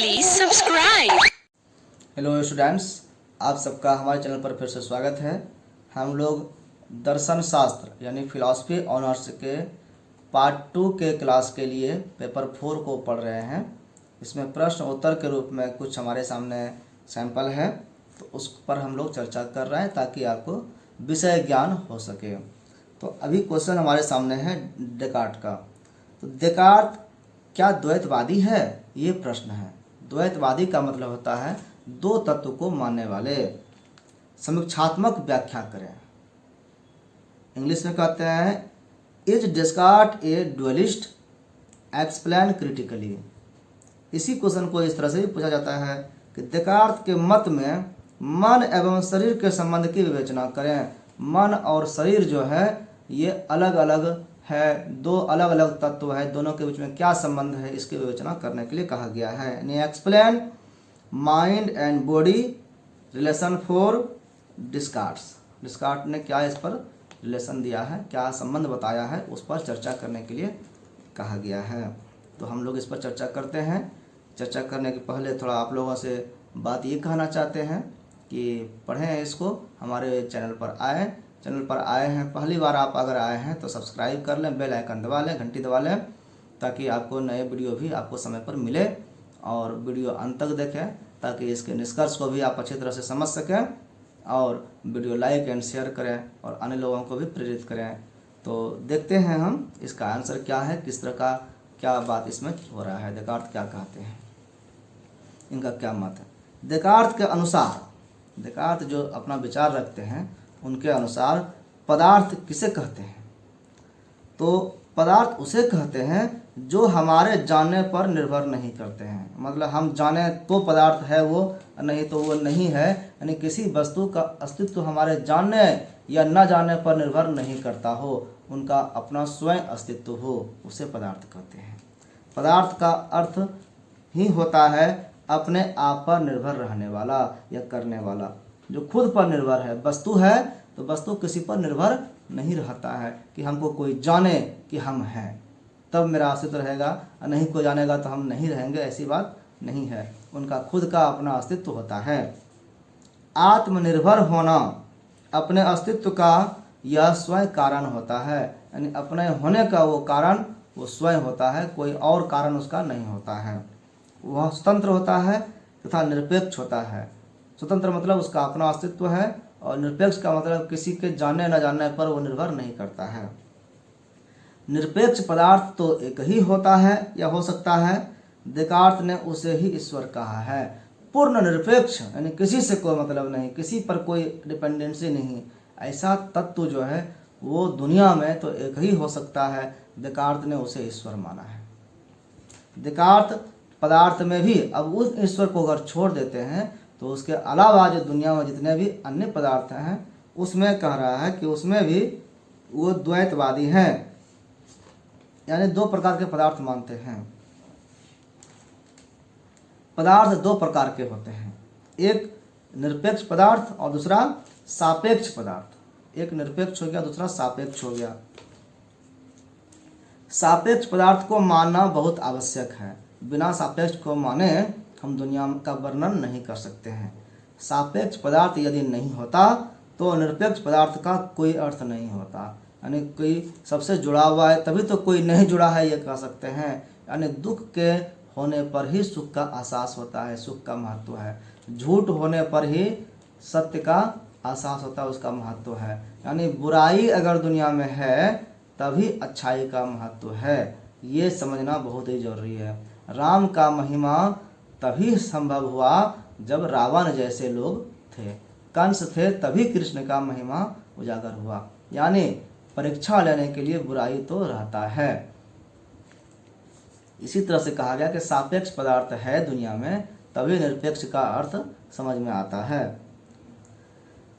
Please subscribe. Hello students, आप सबका हमारे चैनल पर फिर से स्वागत है। हम लोग दर्शन शास्त्र यानी फिलॉसफी ऑनर्स के पार्ट 2 के क्लास के लिए पेपर 4 को पढ़ रहे हैं। इसमें प्रश्न उत्तर के रूप में कुछ हमारे सामने सैंपल है, तो उस पर हम लोग चर्चा कर रहे हैं ताकि आपको विषय ज्ञान हो सके। तो अभी क्वेश्चन हमारे सामने है डेकार्ट का। तो डेकार्ट क्या द्वैतवादी है, ये प्रश्न है। द्वैतवादी का मतलब होता है दो तत्व को मानने वाले। समीक्षात्मक व्याख्या करें। इंग्लिश में कहते हैं is Descartes a dualist, explain critically. इसी क्वेश्चन को इस तरह से भी पूछा जाता है कि डेकार्ट के मत में मन एवं शरीर के संबंध की विवेचना करें। मन और शरीर जो है ये अलग अलग है, दो अलग अलग तत्व है, दोनों के बीच में क्या संबंध है इसकी विवेचना करने के लिए कहा गया है। यानी explain mind and body relation for Descartes. Descartes ने क्या इस पर रिलेशन दिया है, क्या संबंध बताया है, उस पर चर्चा करने के लिए कहा गया है। तो हम लोग इस पर चर्चा करते हैं। चर्चा करने के पहले थोड़ा आप लोगों से बात ये कहना चाहते हैं कि पढ़ें इसको, हमारे चैनल पर आए हैं पहली बार आप अगर आए हैं तो सब्सक्राइब कर लें, बेल आइकन दबा लें, घंटी दबा लें, ताकि आपको नए वीडियो भी आपको समय पर मिले और वीडियो अंत तक देखें ताकि इसके निष्कर्ष को भी आप अच्छी तरह से समझ सकें और वीडियो लाइक एंड शेयर करें और अन्य लोगों को भी प्रेरित करें। तो देखते हैं हम इसका आंसर क्या है, किस तरह का क्या बात इसमें हो रहा है। डेकार्ट क्या कहते हैं, इनका क्या मत है। डेकार्ट के अनुसार, डेकार्ट जो अपना विचार रखते हैं उनके अनुसार पदार्थ किसे कहते हैं, तो पदार्थ उसे कहते हैं जो हमारे जानने पर निर्भर नहीं करते हैं। मतलब हम जाने तो पदार्थ है वो, नहीं तो वो नहीं है। यानी किसी वस्तु का अस्तित्व हमारे जानने या न जानने पर निर्भर नहीं करता हो, उनका अपना स्वयं अस्तित्व हो, उसे पदार्थ कहते हैं। पदार्थ का अर्थ ही होता है अपने आप पर निर्भर रहने वाला या करने वाला, जो खुद पर निर्भर है। वस्तु है तो वस्तु किसी पर निर्भर नहीं रहता है कि हमको कोई जाने कि हम हैं तब मेरा अस्तित्व रहेगा, नहीं कोई जानेगा तो हम नहीं रहेंगे, ऐसी बात नहीं है। उनका खुद का अपना अस्तित्व होता है। आत्मनिर्भर होना अपने अस्तित्व का यह स्वयं कारण होता है। यानी अपने होने का वो कारण वो स्वयं होता है, कोई और कारण उसका नहीं होता है। वह स्वतंत्र होता है तथा निरपेक्ष होता है। स्वतंत्र मतलब उसका अपना अस्तित्व है और निरपेक्ष का मतलब किसी के जानने न जानने पर वो निर्भर नहीं करता है। निरपेक्ष पदार्थ तो एक ही होता है या हो सकता है, डेकार्ट ने उसे ही ईश्वर कहा है। पूर्ण निरपेक्ष यानी किसी से कोई मतलब नहीं, किसी पर कोई डिपेंडेंसी नहीं, ऐसा तत्व जो है वो दुनिया में तो एक ही हो सकता है। डेकार्ट ने उसे ईश्वर माना है। डेकार्ट पदार्थ में भी अब उस ईश्वर को अगर छोड़ देते हैं तो उसके अलावा जो दुनिया में जितने भी अन्य पदार्थ हैं उसमें कह रहा है कि उसमें भी वो द्वैतवादी हैं। यानी दो प्रकार के पदार्थ मानते हैं। पदार्थ दो प्रकार के होते हैं, एक निरपेक्ष पदार्थ और दूसरा सापेक्ष पदार्थ। एक निरपेक्ष हो गया, दूसरा सापेक्ष हो गया। सापेक्ष पदार्थ को मानना बहुत आवश्यक है। बिना सापेक्ष को माने हम दुनिया का वर्णन नहीं कर सकते हैं। सापेक्ष पदार्थ यदि नहीं होता तो निरपेक्ष पदार्थ का कोई अर्थ नहीं होता। यानी कोई सबसे जुड़ा हुआ है तभी तो कोई नहीं जुड़ा है ये कह सकते हैं। यानी दुख के होने पर ही सुख का एहसास होता है, सुख का महत्व है। झूठ होने पर ही सत्य का एहसास होता है, उसका महत्व है। यानी बुराई अगर दुनिया में है तभी अच्छाई का महत्व है, ये समझना बहुत ही जरूरी है। राम का महिमा तभी संभव हुआ जब रावण जैसे लोग थे, कंस थे, तभी कृष्ण का महिमा उजागर हुआ। यानी परीक्षा लेने के लिए बुराई तो रहता है। इसी तरह से कहा गया कि सापेक्ष पदार्थ है दुनिया में तभी निरपेक्ष का अर्थ समझ में आता है।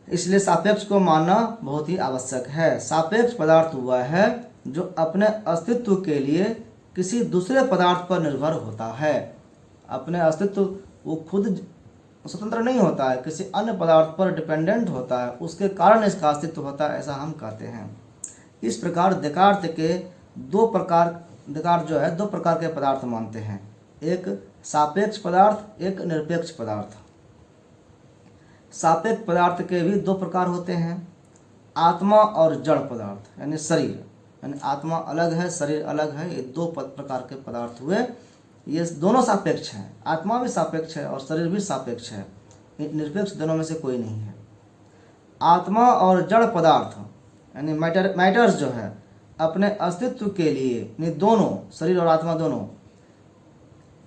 इसलिए सापेक्ष को मानना बहुत ही आवश्यक है। सापेक्ष पदार्थ वह है जो अपने अस्तित्व के लिए किसी दूसरे पदार्थ पर निर्भर होता है। अपने अस्तित्व वो खुद स्वतंत्र नहीं होता है, किसी अन्य पदार्थ पर डिपेंडेंट होता है, उसके कारण इसका अस्तित्व होता है, ऐसा हम कहते हैं। इस प्रकार डेकार्ट जो है दो प्रकार के पदार्थ मानते हैं, एक सापेक्ष पदार्थ, एक निरपेक्ष पदार्थ। सापेक्ष पदार्थ के भी दो प्रकार होते हैं, आत्मा और जड़ पदार्थ यानी शरीर, यानी आत्मा अलग है, शरीर अलग है। ये दो प्रकार के पदार्थ हुए, ये दोनों सापेक्ष हैं। आत्मा भी सापेक्ष है और शरीर भी सापेक्ष है, निरपेक्ष दोनों में से कोई नहीं है। आत्मा और जड़ पदार्थ यानी मैटर्स जो है अपने अस्तित्व के लिए, यानी दोनों शरीर और आत्मा दोनों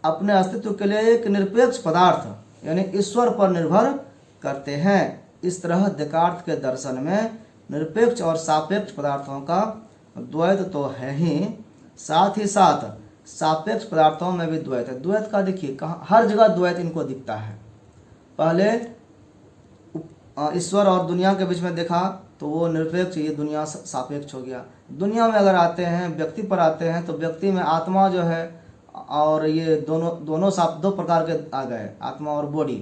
अपने अस्तित्व के लिए एक निरपेक्ष पदार्थ यानी ईश्वर पर निर्भर करते हैं। इस तरह देकार्त के दर्शन में निरपेक्ष और सापेक्ष पदार्थों का द्वैत तो है ही, साथ ही साथ सापेक्ष पदार्थों में भी द्वैत है। द्वैत का देखिए कहाँ, हर जगह द्वैत इनको दिखता है। पहले ईश्वर और दुनिया के बीच में देखा तो वो निरपेक्ष, ये दुनिया सापेक्ष हो गया। दुनिया में अगर आते हैं, व्यक्ति पर आते हैं, तो व्यक्ति में आत्मा जो है और ये दोनों दो प्रकार के आ गए, आत्मा और बॉडी,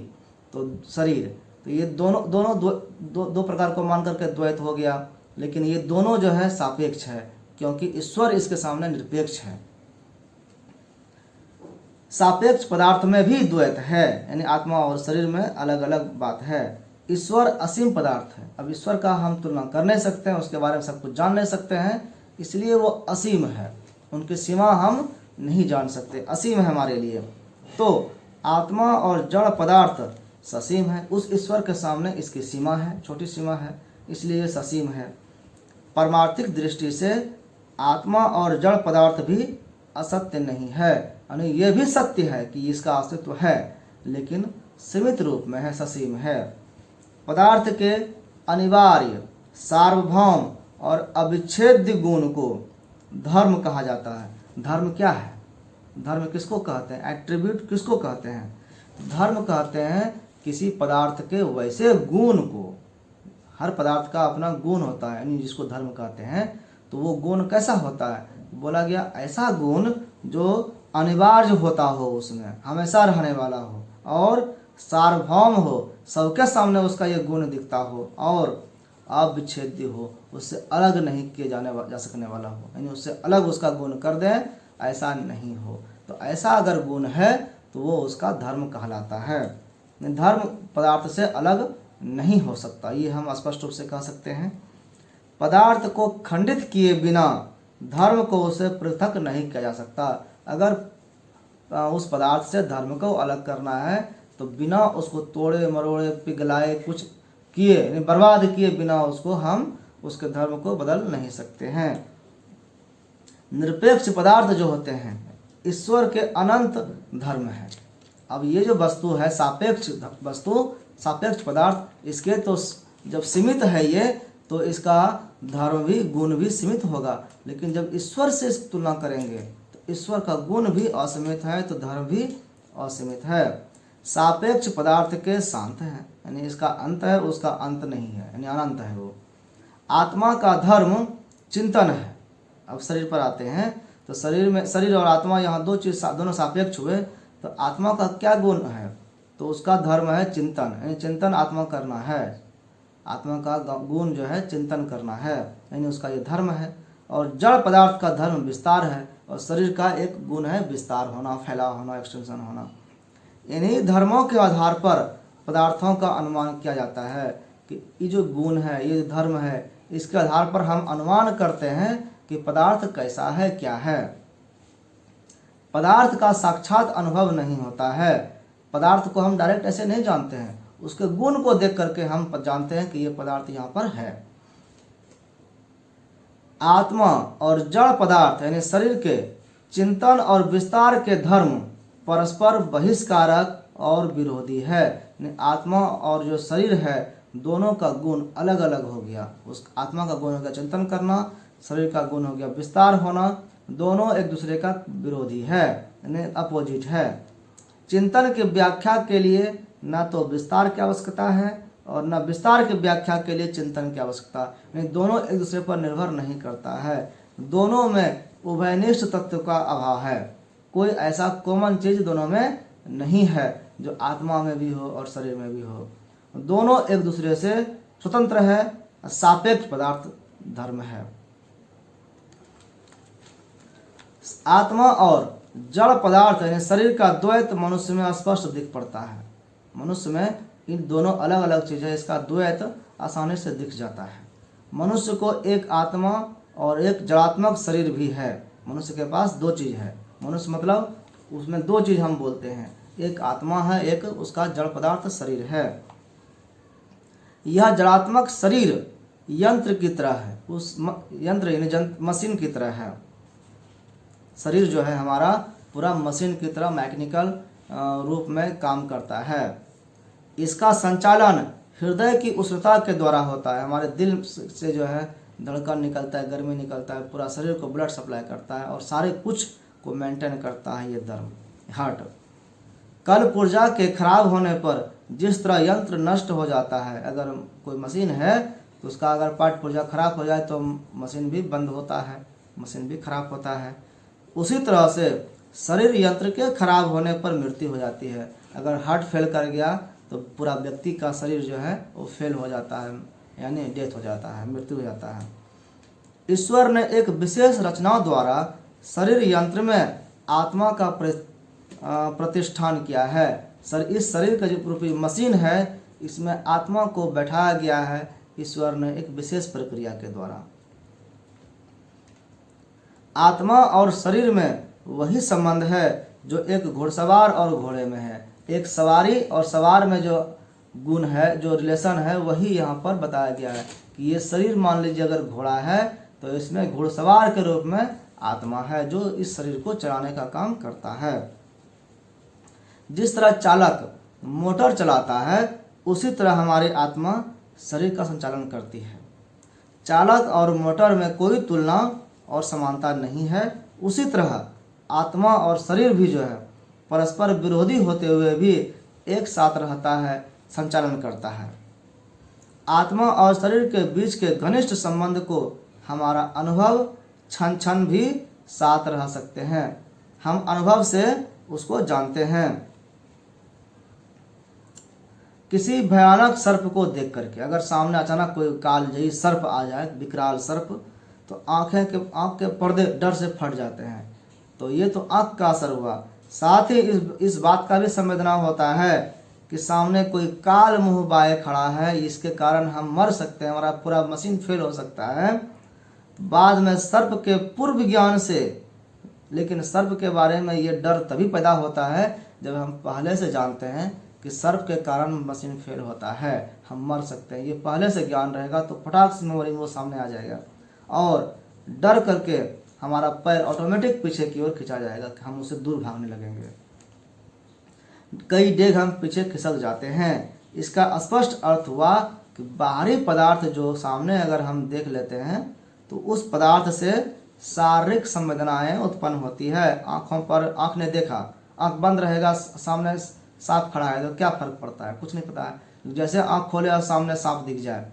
तो शरीर, तो ये दोनों दो प्रकार को मान करके द्वैत हो गया। लेकिन ये दोनों जो है सापेक्ष है, क्योंकि ईश्वर इसके सामने निरपेक्ष है। सापेक्ष पदार्थ में भी द्वैत है, यानी आत्मा और शरीर में अलग अलग बात है। ईश्वर असीम पदार्थ है। अब ईश्वर का हम तुलना कर नहीं सकते हैं, उसके बारे में सब कुछ जान नहीं सकते हैं, इसलिए वो असीम है, उनकी सीमा हम नहीं जान सकते, असीम है हमारे लिए। तो आत्मा और जड़ पदार्थ ससीम है, उस ईश्वर के सामने इसकी सीमा है, छोटी सीमा है, इसलिए ये ससीम है। पारमार्थिक दृष्टि से आत्मा और जड़ पदार्थ भी असत्य नहीं है, यानी ये भी सत्य है कि इसका अस्तित्व है, लेकिन सीमित रूप में है, ससीम है। पदार्थ के अनिवार्य, सार्वभौम और अविच्छेद्य गुण को धर्म कहा जाता है। धर्म क्या है? धर्म किसको कहते हैं? एट्रीब्यूट किसको कहते हैं? धर्म कहते हैं किसी पदार्थ के वैसे गुण को। हर पदार्थ का अपना गुण होता है, यानी जिसको धर्म कहते हैं। तो वो गुण कैसा होता है? बोला गया ऐसा गुण जो अनिवार्य होता हो, उसमें हमेशा रहने वाला हो, और सार्वभौम हो, सबके सामने उसका ये गुण दिखता हो, और अविच्छेद्य हो, उससे अलग नहीं किए जा सकने वाला हो, यानी उससे अलग उसका गुण कर दें ऐसा नहीं हो। तो ऐसा अगर गुण है तो वो उसका धर्म कहलाता है। धर्म पदार्थ से अलग नहीं हो सकता, ये हम स्पष्ट रूप से कह सकते हैं। पदार्थ को खंडित किए बिना धर्म को उसे पृथक नहीं किया जा सकता। अगर उस पदार्थ से धर्म को अलग करना है तो बिना उसको तोड़े मरोड़े पिघलाए कुछ किए, बर्बाद किए बिना उसको हम उसके धर्म को बदल नहीं सकते हैं। निरपेक्ष पदार्थ जो होते हैं ईश्वर के अनंत धर्म है। अब ये जो वस्तु है सापेक्ष वस्तु, सापेक्ष पदार्थ, इसके तो जब सीमित है ये, तो इसका धर्म भी, गुण भी सीमित होगा। लेकिन जब ईश्वर से तुलना करेंगे तो ईश्वर का गुण भी असीमित है, तो धर्म भी असीमित है। सापेक्ष पदार्थ के शांत है, यानी इसका अंत है, उसका अंत नहीं है, यानी अनंत है वो। आत्मा का धर्म चिंतन है। अब शरीर पर आते हैं तो शरीर और आत्मा, यहाँ दो चीज दोनों सापेक्ष हुए। तो आत्मा का क्या गुण है? तो उसका धर्म है चिंतन, यानी चिंतन आत्मा करना है। आत्मा का गुण जो है चिंतन करना है, यानी उसका ये धर्म है। और जड़ पदार्थ का धर्म विस्तार है, और शरीर का एक गुण है विस्तार होना, फैलाव होना, एक्सटेंशन होना। इन्हीं धर्मों के आधार पर पदार्थों का अनुमान किया जाता है कि ये जो गुण है, ये जो धर्म है, इसके आधार पर हम अनुमान करते हैं कि पदार्थ कैसा है, क्या है। पदार्थ का साक्षात अनुभव नहीं होता है। पदार्थ को हम डायरेक्ट ऐसे नहीं जानते हैं, उसके गुण को देख करके हम जानते हैं कि ये पदार्थ यहाँ पर है। आत्मा और जड़ पदार्थ यानी शरीर के चिंतन और विस्तार के धर्म परस्पर बहिष्कारक और विरोधी है। आत्मा और जो शरीर है दोनों का गुण अलग अलग हो गया। उस आत्मा का गुण हो गया चिंतन करना, शरीर का गुण हो गया विस्तार होना। दोनों एक दूसरे का विरोधी है, यानी अपोजिट है। चिंतन की व्याख्या के लिए न तो विस्तार की आवश्यकता है और न विस्तार की व्याख्या के लिए चिंतन की आवश्यकता, यानी दोनों एक दूसरे पर निर्भर नहीं करता है। दोनों में उभयनिष्ठ तत्व का अभाव है। कोई ऐसा कॉमन चीज दोनों में नहीं है जो आत्मा में भी हो और शरीर में भी हो। दोनों एक दूसरे से स्वतंत्र है, सापेक्ष पदार्थ धर्म है। आत्मा और जड़ पदार्थ यानी शरीर का द्वैत मनुष्य में स्पष्ट दिख पड़ता है। मनुष्य में इन दोनों अलग अलग चीज़ है, इसका द्वैत आसानी से दिख जाता है। मनुष्य को एक आत्मा और एक जड़ात्मक शरीर भी है। मनुष्य के पास दो चीज़ है। मनुष्य मतलब उसमें दो चीज़ हम बोलते हैं, एक आत्मा है, एक उसका जड़ पदार्थ शरीर है। यह जड़ात्मक शरीर यंत्र की तरह है, उस यंत्र यानी मशीन की तरह है। शरीर जो है हमारा पूरा मशीन की तरह मैकेनिकल रूप में काम करता है। इसका संचालन हृदय की उष्णता के द्वारा होता है। हमारे दिल से जो है धड़कन निकलता है, गर्मी निकलता है, पूरा शरीर को ब्लड सप्लाई करता है और सारे कुछ को मेंटेन करता है ये धर्म हार्ट। कल पुर्जा के खराब होने पर जिस तरह यंत्र नष्ट हो जाता है, अगर कोई मशीन है तो उसका अगर पार्ट पुर्जा खराब हो जाए तो मशीन भी बंद होता है, मशीन भी खराब होता है। उसी तरह से शरीर यंत्र के खराब होने पर मृत्यु हो जाती है। अगर हार्ट फेल कर गया तो पूरा व्यक्ति का शरीर जो है वो फेल हो जाता है, यानी डेथ हो जाता है, मृत्यु हो जाता है। ईश्वर ने एक विशेष रचना द्वारा शरीर यंत्र में आत्मा का प्रतिष्ठान किया है। इस शरीर का जो रूपी मशीन है, इसमें आत्मा को बैठाया गया है ईश्वर ने एक विशेष प्रक्रिया के द्वारा। आत्मा और शरीर में वही संबंध है जो एक घुड़सवार और घोड़े में है। एक सवारी और सवार में जो गुण है, जो रिलेशन है, वही यहाँ पर बताया गया है कि ये शरीर मान लीजिए अगर घोड़ा है तो इसमें घुड़सवार के रूप में आत्मा है जो इस शरीर को चलाने का काम करता है। जिस तरह चालक मोटर चलाता है उसी तरह हमारी आत्मा शरीर का संचालन करती है। चालक और मोटर में कोई तुलना और समानता नहीं है। उसी तरह आत्मा और शरीर भी जो है परस्पर विरोधी होते हुए भी एक साथ रहता है, संचालन करता है। आत्मा और शरीर के बीच के घनिष्ठ संबंध को हमारा अनुभव क्षण क्षण भी साथ रह सकते हैं। हम अनुभव से उसको जानते हैं। किसी भयानक सर्प को देख करके, अगर सामने अचानक कोई कालजयी सर्प आ जाए, विकराल सर्प, तो आँख के पर्दे डर से फट जाते हैं। तो ये तो आँख का असर हुआ। साथ ही इस बात का भी संवेदना होता है कि सामने कोई काल मुँह बाए खड़ा है, इसके कारण हम मर सकते हैं, हमारा पूरा मशीन फेल हो सकता है। बाद में सर्प के पूर्व ज्ञान से, लेकिन सर्प के बारे में ये डर तभी पैदा होता है जब हम पहले से जानते हैं कि सर्प के कारण मशीन फेल होता है, हम मर सकते हैं। ये पहले से ज्ञान रहेगा तो फटाक से मेमोरी में वो सामने आ जाएगा और डर करके हमारा पैर ऑटोमेटिक पीछे की ओर खिंचा जाएगा कि हम उससे दूर भागने लगेंगे। कई डेग हम पीछे खिसक जाते हैं। इसका स्पष्ट अर्थ हुआ कि बाहरी पदार्थ जो सामने अगर हम देख लेते हैं तो उस पदार्थ से शारीरिक संवेदनाएं उत्पन्न होती है। आँखों पर, आँख ने देखा, आँख बंद रहेगा, सामने सांप खड़ा है तो क्या फर्क पड़ता है, कुछ नहीं पता है। जैसे आँख खोले और सामने सांप दिख जाए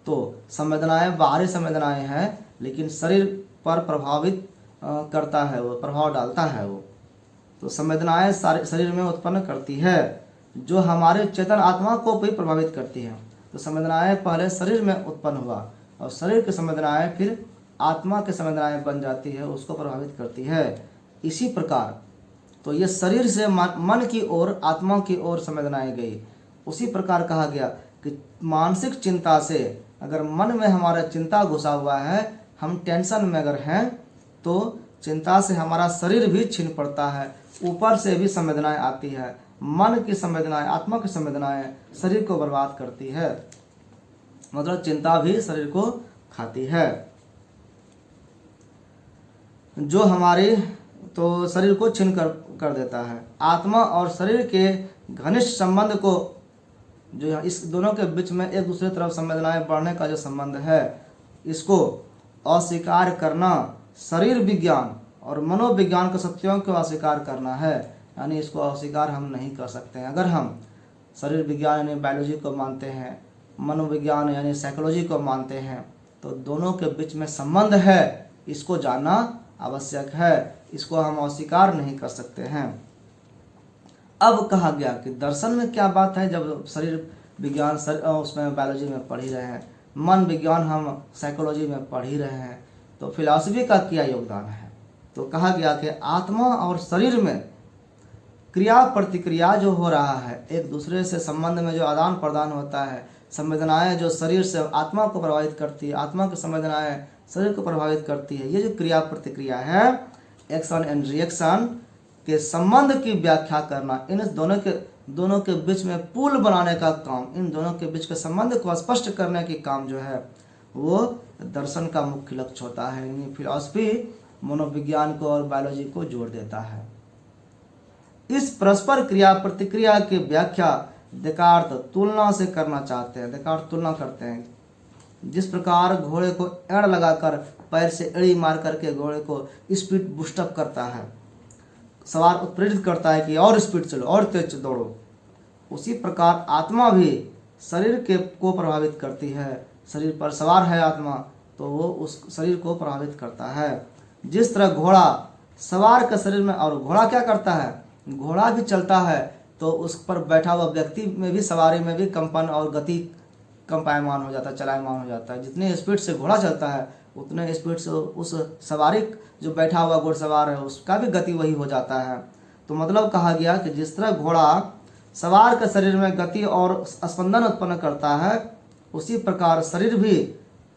तो संवेदनाएं बाहरी संवेदनाएं हैं, लेकिन शरीर पर प्रभावित करता है, वो प्रभाव डालता है। वो तो संवेदनाएं शरीर में उत्पन्न करती है जो हमारे चेतन आत्मा को भी प्रभावित करती है। तो संवेदनाएं पहले शरीर में उत्पन्न हुआ और शरीर की संवेदनाएं फिर आत्मा की संवेदनाएं बन जाती है, उसको प्रभावित करती है। इसी प्रकार तो ये शरीर से मन की ओर, आत्मा की ओर संवेदनाएं गई। उसी प्रकार कहा गया कि मानसिक चिंता से, अगर मन में हमारा चिंता घुसा हुआ है, हम टेंशन में अगर हैं तो चिंता से हमारा शरीर भी छीन पड़ता है। ऊपर से भी संवेदनाएं आती है, मन की संवेदनाएं, आत्मा की संवेदनाएं शरीर को बर्बाद करती है। मतलब चिंता भी शरीर को खाती है, जो हमारी तो शरीर को छीन कर देता है। आत्मा और शरीर के घनिष्ठ संबंध को, जो इस दोनों के बीच में एक दूसरे तरफ संवेदनाएं बढ़ने का जो संबंध है, इसको अस्वीकार करना शरीर विज्ञान और मनोविज्ञान के सत्यों को अस्वीकार करना है। यानी इसको अस्वीकार हम नहीं कर सकते हैं। अगर हम शरीर विज्ञान यानी बायोलॉजी को मानते हैं, मनोविज्ञान यानी साइकोलॉजी को मानते हैं, तो दोनों के बीच में संबंध है, इसको जानना आवश्यक है। इसको हम अस्वीकार नहीं कर सकते हैं। अब कहा गया कि दर्शन में क्या बात है, जब शरीर विज्ञान उसमें बायोलॉजी में पढ़ ही रहे हैं, मन विज्ञान हम साइकोलॉजी में पढ़ ही रहे हैं, तो फिलॉसफी का क्या योगदान है। तो कहा गया कि आत्मा और शरीर में क्रिया प्रतिक्रिया जो हो रहा है, एक दूसरे से संबंध में जो आदान प्रदान होता है, संवेदनाएं जो शरीर से आत्मा को प्रभावित करती है, आत्मा की संवेदनाएं शरीर को प्रभावित करती है, ये जो क्रिया प्रतिक्रिया है, एक्शन एंड रिएक्शन के संबंध की व्याख्या करना, इन दोनों के बीच में पुल बनाने का काम, इन दोनों के बीच के संबंध को स्पष्ट करने की काम जो है वो दर्शन का मुख्य लक्ष्य होता है। यानी फिलॉसफी मनोविज्ञान को और बायोलॉजी को जोड़ देता है। इस परस्पर क्रिया प्रतिक्रिया की व्याख्या देकार्त तुलना से करना चाहते हैं। देकार्त तुलना करते हैं, जिस प्रकार घोड़े को एड़ लगाकर पैर से एड़ी मार करके घोड़े को स्पीड बूस्टअप करता है, सवार उत्प्रेरित करता है कि और स्पीड चलो और तेज दौड़ो, उसी प्रकार आत्मा भी शरीर को प्रभावित करती है। शरीर पर सवार है आत्मा तो वो उस शरीर को प्रभावित करता है। जिस तरह घोड़ा सवार के शरीर में, और घोड़ा क्या करता है, घोड़ा भी चलता है तो उस पर बैठा हुआ व्यक्ति में भी, सवारी में भी कंपन और गति कंपायमान हो जाता है, चलायमान हो जाता है। जितने स्पीड से घोड़ा चलता है उतने स्पीड से उस सवारी जो बैठा हुआ घुड़सवार है उसका भी गति वही हो जाता है। तो मतलब कहा गया कि जिस तरह घोड़ा सवार के शरीर में गति और स्पंदन उत्पन्न करता है, उसी प्रकार शरीर भी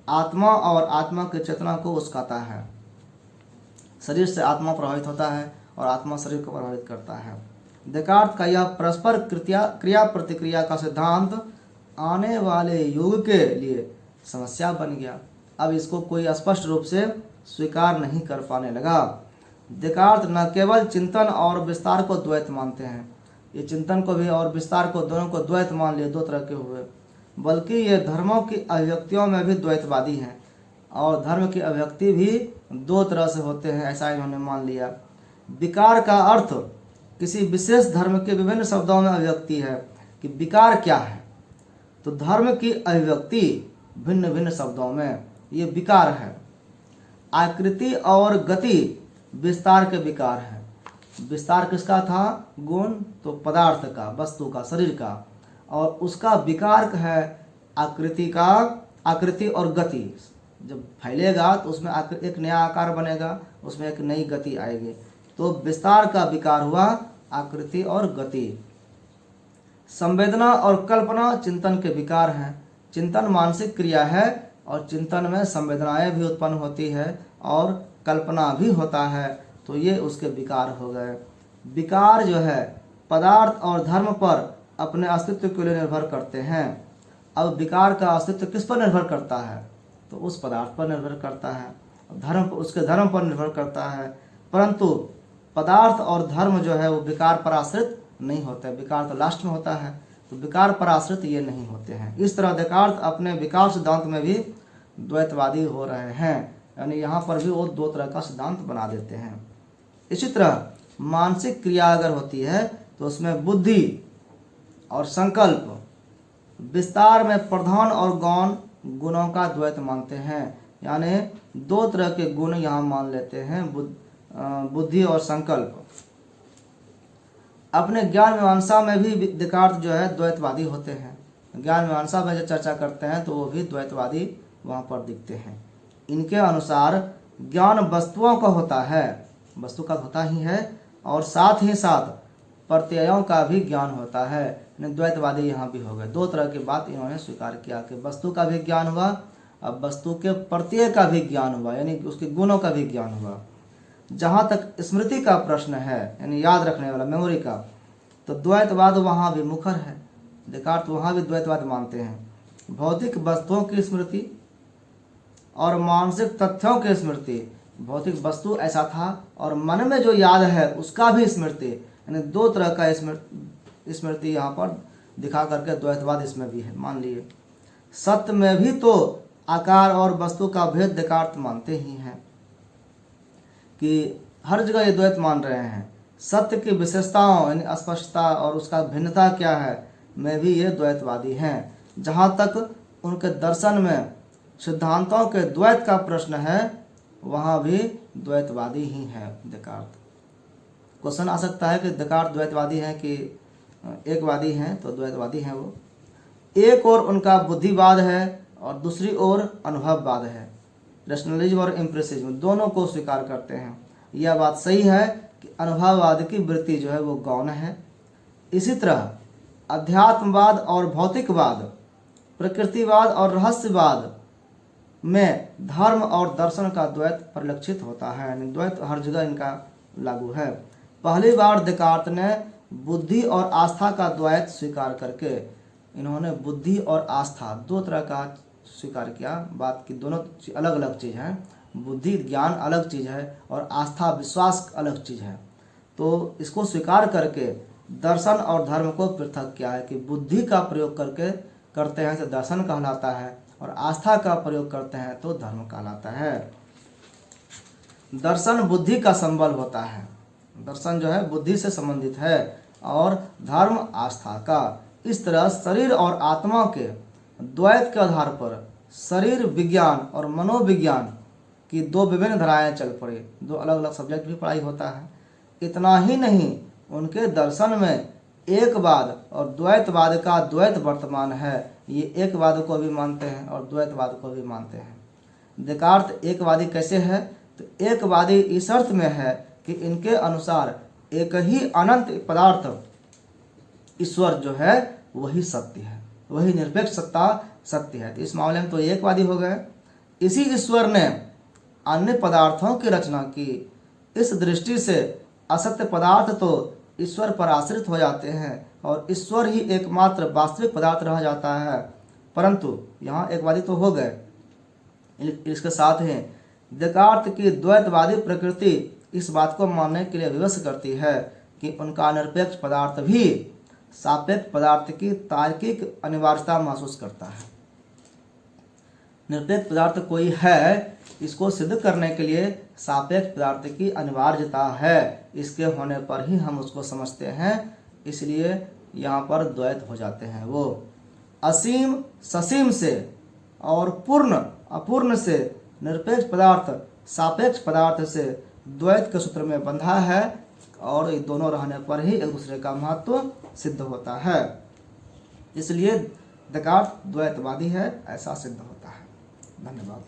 आत्मा और आत्मा की चेतना को उस्काता है। शरीर से आत्मा प्रभावित होता है और आत्मा शरीर को प्रभावित करता है। देकार्त का यह परस्पर क्रिया प्रतिक्रिया का सिद्धांत आने वाले युग के लिए समस्या बन गया। अब इसको कोई स्पष्ट रूप से स्वीकार नहीं कर पाने लगा। देकार्त न केवल चिंतन और विस्तार को द्वैत मानते हैं, ये चिंतन को भी और विस्तार को, दोनों को द्वैत मान लिए, दो तरह के हुए, बल्कि ये धर्मों की अभिव्यक्तियों में भी द्वैतवादी हैं और धर्म की अभिव्यक्ति भी दो तरह से होते हैं, ऐसा इन्होंने मान लिया। विकार का अर्थ किसी विशेष धर्म के विभिन्न शब्दों में अभिव्यक्ति है कि विकार क्या है, तो धर्म की अभिव्यक्ति भिन्न भिन्न शब्दों में ये विकार है। आकृति और गति विस्तार के विकार है। विस्तार किसका था, गुण, तो पदार्थ का, वस्तु का, शरीर का, और उसका विकार है आकृति का, आकृति और गति। जब फैलेगा तो उसमें एक नया आकार बनेगा, उसमें एक नई गति आएगी, तो विस्तार का विकार हुआ आकृति और गति। संवेदना और कल्पना चिंतन के विकार हैं। चिंतन मानसिक क्रिया है और चिंतन में संवेदनाएं भी उत्पन्न होती है और कल्पना भी होता है, तो ये उसके विकार हो गए। विकार जो है पदार्थ और धर्म पर अपने अस्तित्व के लिए निर्भर करते हैं। अब विकार का अस्तित्व किस पर निर्भर करता है, तो उस पदार्थ पर निर्भर करता है, धर्म उसके धर्म पर निर्भर करता है, परंतु पदार्थ और धर्म जो है वो विकार पर आश्रित नहीं होते। विकार तो लास्ट में होता है, तो विकार पर आश्रित ये नहीं होते हैं। इस तरह देकार्त अपने विकार सिद्धांत में भी द्वैतवादी हो रहे हैं, यानी यहाँ पर भी वो दो तरह का सिद्धांत बना देते हैं। इसी तरह मानसिक क्रिया अगर होती है तो उसमें बुद्धि और संकल्प, विस्तार में प्रधान और गौण गुणों का द्वैत मानते हैं, यानी दो तरह के गुण यहाँ मान लेते हैं, बुद्धि और संकल्प। अपने ज्ञान मीमांसा में भी देकार्त जो है द्वैतवादी होते हैं। ज्ञान मीमांसा में जो चर्चा करते हैं तो वो भी द्वैतवादी वहाँ पर दिखते हैं। इनके अनुसार ज्ञान वस्तुओं का होता है, वस्तु का होता ही है, और साथ ही साथ प्रत्ययों का भी ज्ञान होता है। द्वैतवादी यहाँ भी हो गए। दो तरह की बात इन्होंने स्वीकार किया कि वस्तु का भी ज्ञान हुआ, अब वस्तु के प्रत्यय का भी ज्ञान हुआ, यानी उसके गुणों का भी ज्ञान हुआ। जहाँ तक स्मृति का प्रश्न है, यानी याद रखने वाला, मेमोरी का, तो द्वैतवाद वहाँ भी मुखर है। देकार्त वहाँ भी द्वैतवाद मानते हैं। भौतिक वस्तुओं की स्मृति और मानसिक तथ्यों की स्मृति, भौतिक वस्तु ऐसा था और मन में जो याद है उसका भी स्मृति, यानी दो तरह का स्मृति यहाँ पर दिखा करके द्वैतवाद इसमें भी है, मान लिए। सत्य में भी तो आकार और वस्तु का भेद देकार्त मानते ही हैं कि हर जगह ये द्वैत मान रहे हैं। सत्य की विशेषताओं यानी अस्पष्टता और उसका भिन्नता क्या है में भी ये द्वैतवादी हैं। जहाँ तक उनके दर्शन में सिद्धांतों के द्वैत का प्रश्न है वहाँ भी द्वैतवादी ही है देकार्त। क्वेश्चन आ सकता है कि देकार्त द्वैतवादी हैं कि एकवादी हैं, तो द्वैतवादी हैं वो। एक और उनका बुद्धिवाद है और दूसरी ओर अनुभववाद है। रैशनलिज्म और इम्प्रेसिज्म दोनों को स्वीकार करते हैं। यह बात सही है कि अनुभववाद की वृत्ति जो है वो गौण है। इसी तरह अध्यात्मवाद और भौतिकवाद, प्रकृतिवाद और रहस्यवाद में धर्म और दर्शन का द्वैत परिलक्षित होता है, यानी द्वैत हर जगह इनका लागू है। पहली बार देकार्त ने बुद्धि और आस्था का द्वैत स्वीकार करके, इन्होंने बुद्धि और आस्था दो तरह का स्वीकार किया। बात की दोनों अलग अलग चीज़ है, बुद्धि ज्ञान अलग चीज़ है और आस्था विश्वास अलग चीज़ है। तो इसको स्वीकार करके दर्शन और धर्म को पृथक किया है कि बुद्धि का प्रयोग करके करते हैं तो दर्शन कहलाता है और आस्था का प्रयोग करते हैं तो धर्म कहलाता है। दर्शन बुद्धि का संबल होता है, दर्शन जो है बुद्धि से संबंधित है और धर्म आस्था का। इस तरह शरीर और आत्मा के द्वैत के आधार पर शरीर विज्ञान और मनोविज्ञान की दो विभिन्न धाराएं चल पड़ी, दो अलग अलग सब्जेक्ट भी पढ़ाई होता है। इतना ही नहीं, उनके दर्शन में एकवाद और द्वैतवाद का द्वैत वर्तमान है। ये एकवाद को भी मानते हैं और द्वैतवाद को भी मानते हैं। देकार्त एकवादी कैसे है? तो एकवादी इस अर्थ में है कि इनके अनुसार एक ही अनंत पदार्थ ईश्वर जो है वही सत्य है, वही निरपेक्ष सत्ता सत्य है। तो इस मामले में तो एकवादी हो गए। इसी ईश्वर ने अन्य पदार्थों की रचना की। इस दृष्टि से असत्य पदार्थ तो ईश्वर पर आश्रित हो जाते हैं और ईश्वर ही एकमात्र वास्तविक पदार्थ रह जाता है। परंतु यहाँ एकवादी तो हो गए, इसके साथ ही देकार्त की द्वैतवादी प्रकृति इस बात को मानने के लिए विवश करती है कि उनका निरपेक्ष पदार्थ भी सापेक्ष पदार्थ की तार्किक अनिवार्यता महसूस करता है। निरपेक्ष पदार्थ कोई है, इसको सिद्ध करने के लिए सापेक्ष पदार्थ की अनिवार्यता है, इसके होने पर ही हम उसको समझते हैं। इसलिए यहाँ पर द्वैत हो जाते हैं। वो असीम ससीम से और पूर्ण अपूर्ण से निरपेक्ष पदार्थ सापेक्ष पदार्थ से द्वैत के सूत्र में बंधा है और ये दोनों रहने पर ही एक दूसरे का महत्व सिद्ध होता है। इसलिए देकार्त द्वैतवादी है, ऐसा सिद्ध होता है। धन्यवाद।